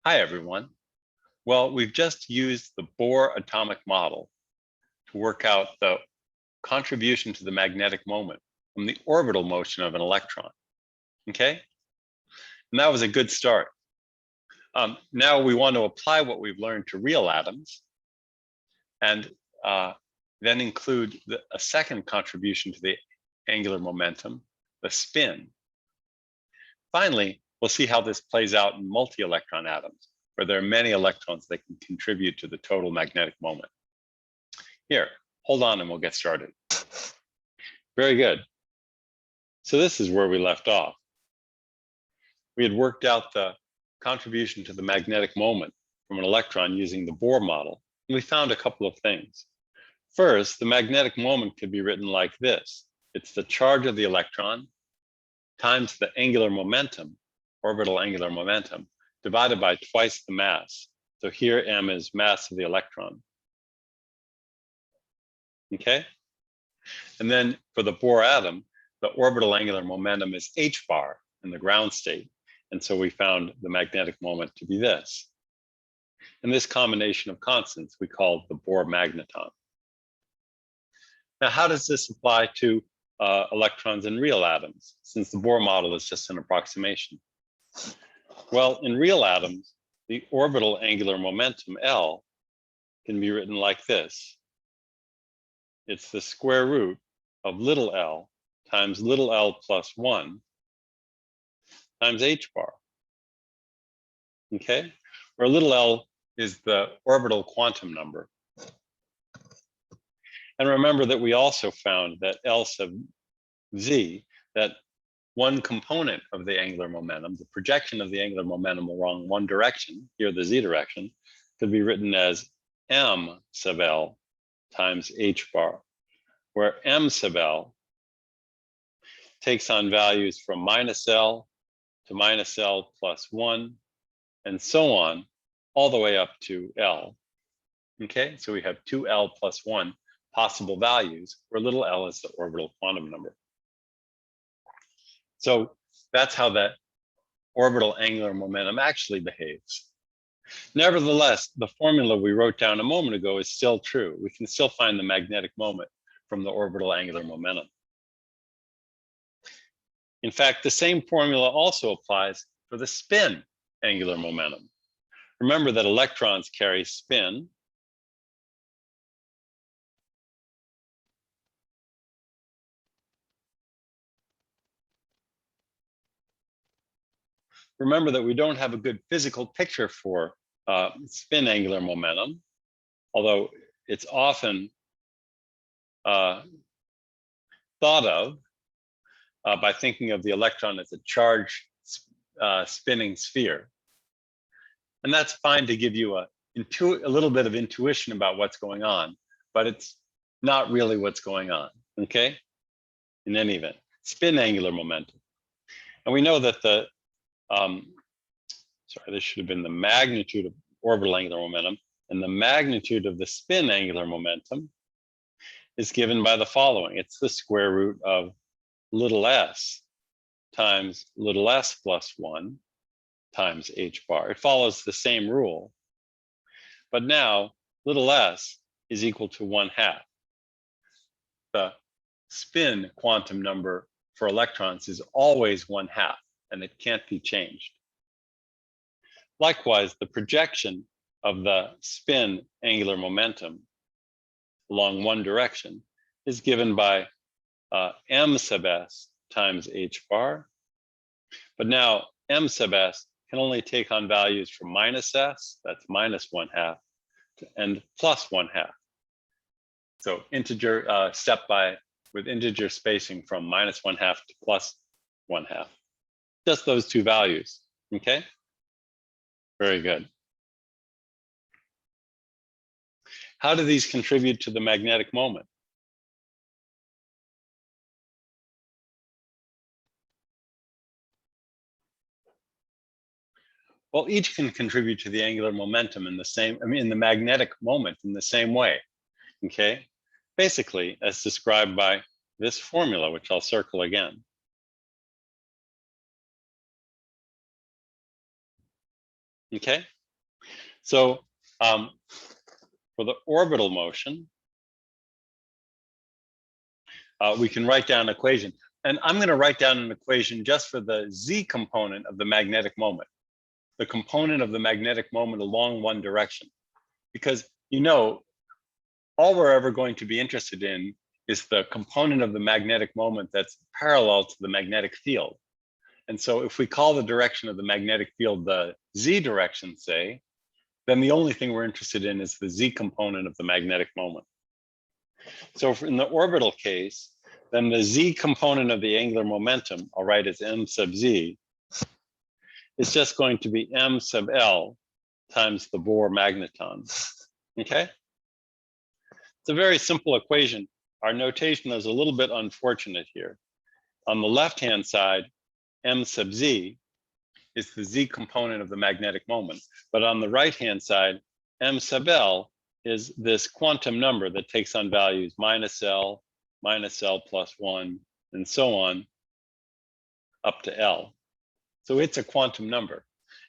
Hi, everyone. Well, we've just used the Bohr atomic model to work out the contribution to the magnetic moment from the orbital motion of an electron, okay? And that was a good start. Now we want to apply what we've learned to real atoms and then include a second contribution to the angular momentum, the spin. Finally, we'll see how this plays out in multi-electron atoms, where there are many electrons that can contribute to the total magnetic moment. Here, hold on and we'll get started. Very good. So this is where we left off. We had worked out the contribution to the magnetic moment from an electron using the Bohr model, and we found a couple of things. First, the magnetic moment could be written like this. It's the charge of the electron times the angular momentum, orbital angular momentum, divided by twice the mass. So here m is mass of the electron. Okay? And then for the Bohr atom, the orbital angular momentum is h bar in the ground state. And so we found the magnetic moment to be this. And this combination of constants we call the Bohr magneton. Now, how does this apply to electrons in real atoms, since the Bohr model is just an approximation? Well, in real atoms, the orbital angular momentum, L, can be written like this. It's the square root of little l times little l plus 1 times h bar. Okay? Where little l is the orbital quantum number. And remember that we also found that L sub z, that one component of the angular momentum, the projection of the angular momentum along one direction, here the z direction, could be written as m sub l times h bar, where m sub l takes on values from minus l to minus l plus 1, and so on, all the way up to l. Okay, so we have 2l plus 1 possible values, where little l is the orbital quantum number. So that's how that orbital angular momentum actually behaves. Nevertheless, the formula we wrote down a moment ago is still true. We can still find the magnetic moment from the orbital angular momentum. In fact, the same formula also applies for the spin angular momentum. Remember that electrons carry spin. Remember that we don't have a good physical picture for spin angular momentum, although it's often thought of by thinking of the electron as a charged spinning sphere. And that's fine to give you a little bit of intuition about what's going on, but it's not really what's going on, okay? In any event, spin angular momentum. And we know that the, this should have been the magnitude of orbital angular momentum, and the magnitude of the spin angular momentum is given by the following. It's the square root of little s times little s plus 1 times h bar. It follows the same rule, but now little s is equal to 1/2. The spin quantum number for electrons is always 1/2, and it can't be changed. Likewise, the projection of the spin angular momentum along one direction is given by m sub s times h bar. But now m sub s can only take on values from minus s, that's minus 1/2, and plus 1/2. So integer with integer spacing from minus 1/2 to plus 1/2. Just those two values, okay? Very good. How do these contribute to the magnetic moment? Well, each can contribute to the angular momentum in the same, in the magnetic moment in the same way, okay? Basically, as described by this formula, which I'll circle again. Okay, so for the orbital motion, we can write down an equation. And I'm going to write down an equation just for the z component of the magnetic moment, the component of the magnetic moment along one direction. Because, you know, all we're ever going to be interested in is the component of the magnetic moment that's parallel to the magnetic field. And so if we call the direction of the magnetic field the z direction, say, then the only thing we're interested in is the z component of the magnetic moment. So in the orbital case, then the z component of the angular momentum, I'll write as m sub z, is just going to be m sub l times the Bohr magneton. Okay? It's a very simple equation. Our notation is a little bit unfortunate here. On the left-hand side, m sub z is the z component of the magnetic moment. But on the right-hand side, m sub l is this quantum number that takes on values minus l plus 1, and so on up to L. So it's a quantum number.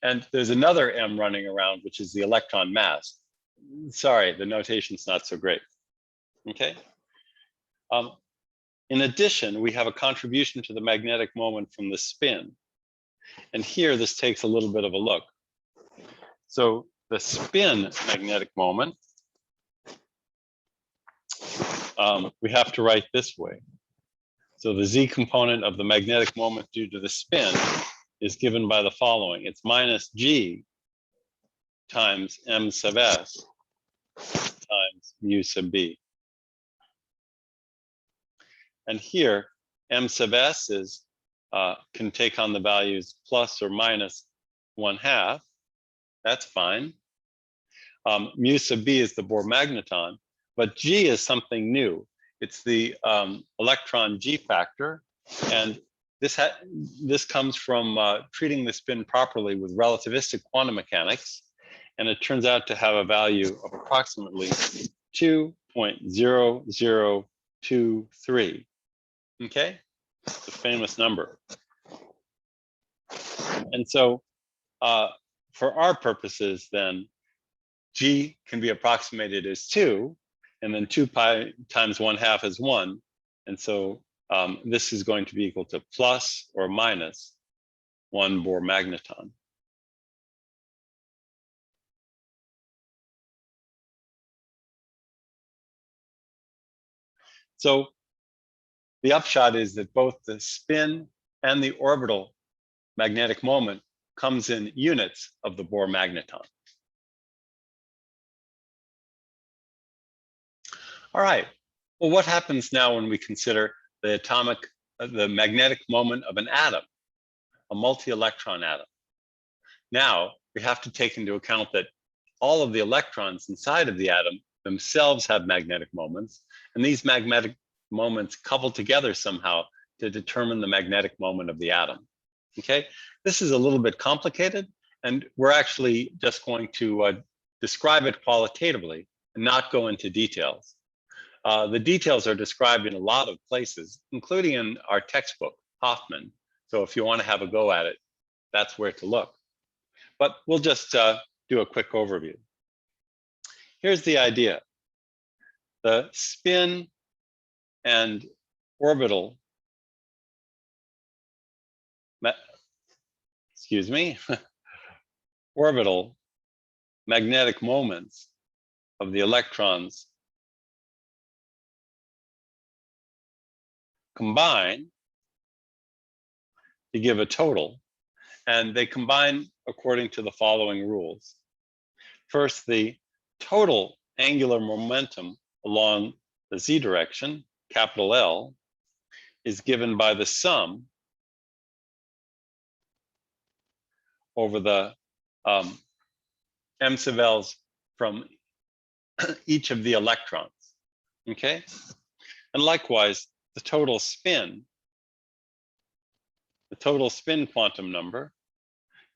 And there's another M running around, which is the electron mass. Sorry, the notation's not so great. Okay. In addition, we have a contribution to the magnetic moment from the spin. And here, this takes a little bit of a look. So the spin magnetic moment, we have to write this way. So the z component of the magnetic moment due to the spin is given by the following. It's minus g times m sub s times mu sub b. And here, m sub s is can take on the values plus or minus 1/2. That's fine. Mu sub b is the Bohr magneton, but g is something new. It's the electron g factor, and this comes from treating the spin properly with relativistic quantum mechanics, and it turns out to have a value of approximately 2.0023. Okay, it's a famous number. And so for our purposes, then, g can be approximated as 2, and then 2 pi times 1/2 is 1. And so this is going to be equal to plus or minus 1 Bohr magneton. So the upshot is that both the spin and the orbital magnetic moment comes in units of the Bohr magneton. All right, well, what happens now when we consider the magnetic moment of an atom, a multi-electron atom? Now, we have to take into account that all of the electrons inside of the atom themselves have magnetic moments, and these magnetic moments couple together somehow to determine the magnetic moment of the atom. Okay, this is a little bit complicated, and we're actually just going to describe it qualitatively and not go into details. The details are described in a lot of places, including in our textbook, Hoffman. So if you want to have a go at it, that's where to look. But we'll just do a quick overview. Here's the idea. The spin and orbital, orbital magnetic moments of the electrons combine to give a total, and they combine according to the following rules. First, the total angular momentum along the z direction, capital L, is given by the sum over the m sub l's from each of the electrons. Okay, and likewise, the total spin quantum number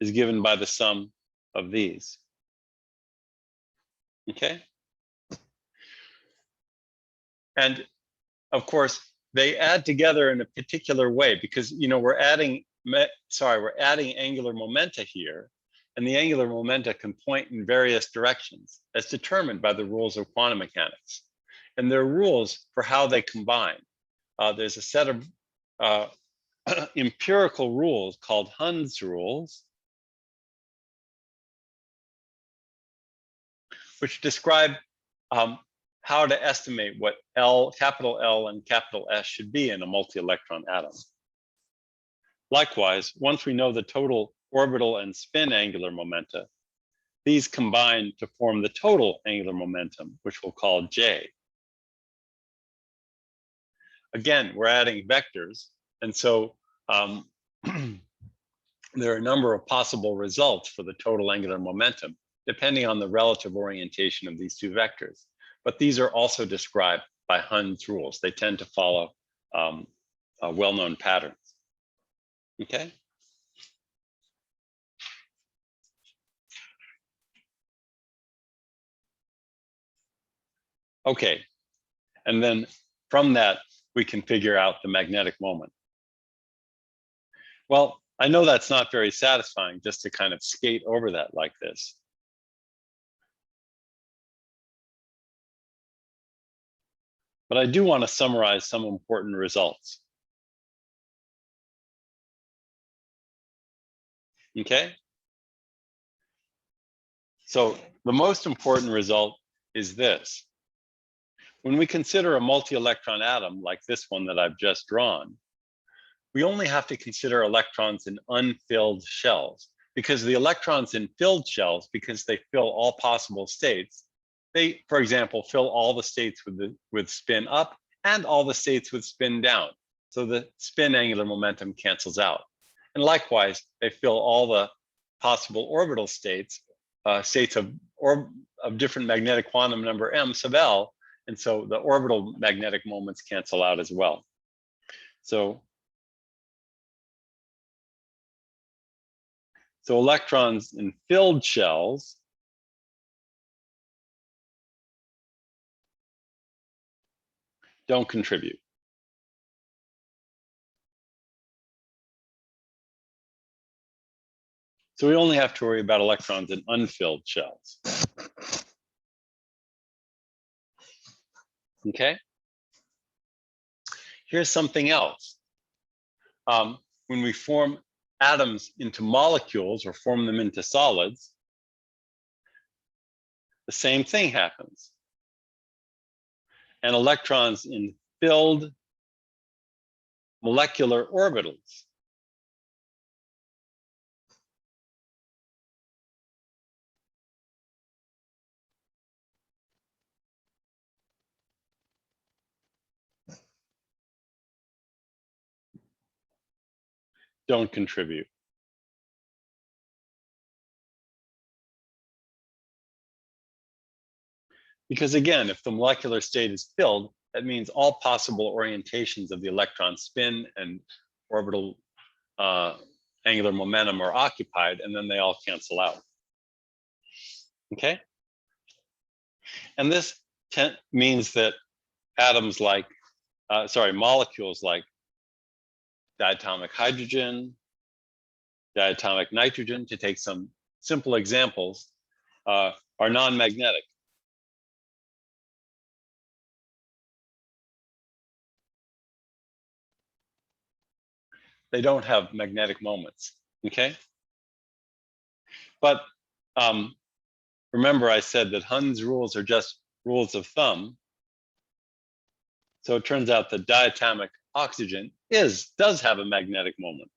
is given by the sum of these. Okay, and of course they add together in a particular way, because we're adding angular momenta here, and the angular momenta can point in various directions as determined by the rules of quantum mechanics. And there are rules for how they combine. There's a set of empirical rules called Hund's rules, which describe how to estimate what capital L and capital S should be in a multi-electron atom. Likewise, once we know the total orbital and spin angular momenta, these combine to form the total angular momentum, which we'll call J. Again, we're adding vectors, and so there are a number of possible results for the total angular momentum, depending on the relative orientation of these two vectors. But these are also described by Hund's rules. They tend to follow well-known patterns. Okay. Okay, and then from that, we can figure out the magnetic moment. Well, I know that's not very satisfying just to kind of skate over that like this. But I do want to summarize some important results. Okay? So the most important result is this. When we consider a multi-electron atom like this one that I've just drawn, we only have to consider electrons in unfilled shells, because the electrons in filled shells, because they fill all possible states, they, for example, fill all the states with spin up and all the states with spin down. So the spin angular momentum cancels out. And likewise, they fill all the possible orbital states, states of different magnetic quantum number m sub L. And so the orbital magnetic moments cancel out as well. So electrons in filled shells don't contribute. So we only have to worry about electrons in unfilled shells. Okay? Here's something else. When we form atoms into molecules or form them into solids, the same thing happens. And electrons in filled molecular orbitals don't contribute. Because again, if the molecular state is filled, that means all possible orientations of the electron spin and orbital angular momentum are occupied, and then they all cancel out. Okay? And this means that atoms like, molecules like diatomic hydrogen, diatomic nitrogen, to take some simple examples, are non-magnetic. They don't have magnetic moments, okay? But remember I said that Hund's rules are just rules of thumb. So it turns out that diatomic oxygen does have a magnetic moment.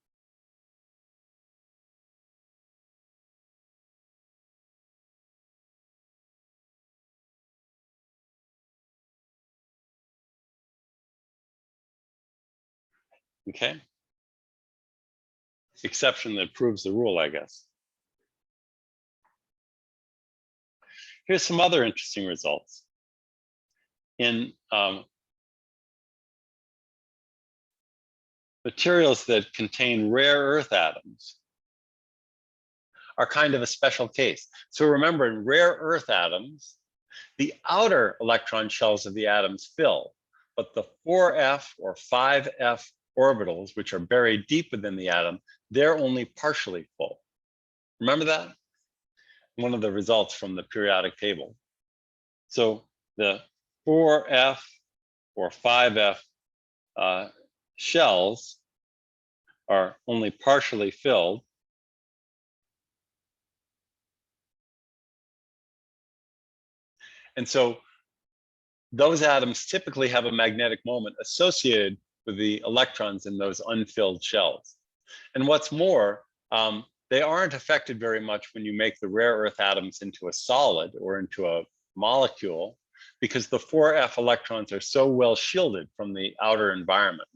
Okay? Exception that proves the rule, I guess. Here's some other interesting results. In materials that contain rare earth atoms are kind of a special case. So remember, in rare earth atoms, the outer electron shells of the atoms fill, but the 4f or 5f orbitals, which are buried deep within the atom, they're only partially full. Remember that? one of the results from the periodic table. So the 4F or 5F shells are only partially filled. And so those atoms typically have a magnetic moment associated with the electrons in those unfilled shells. And what's more, they aren't affected very much when you make the rare earth atoms into a solid or into a molecule, because the 4F electrons are so well shielded from the outer environment.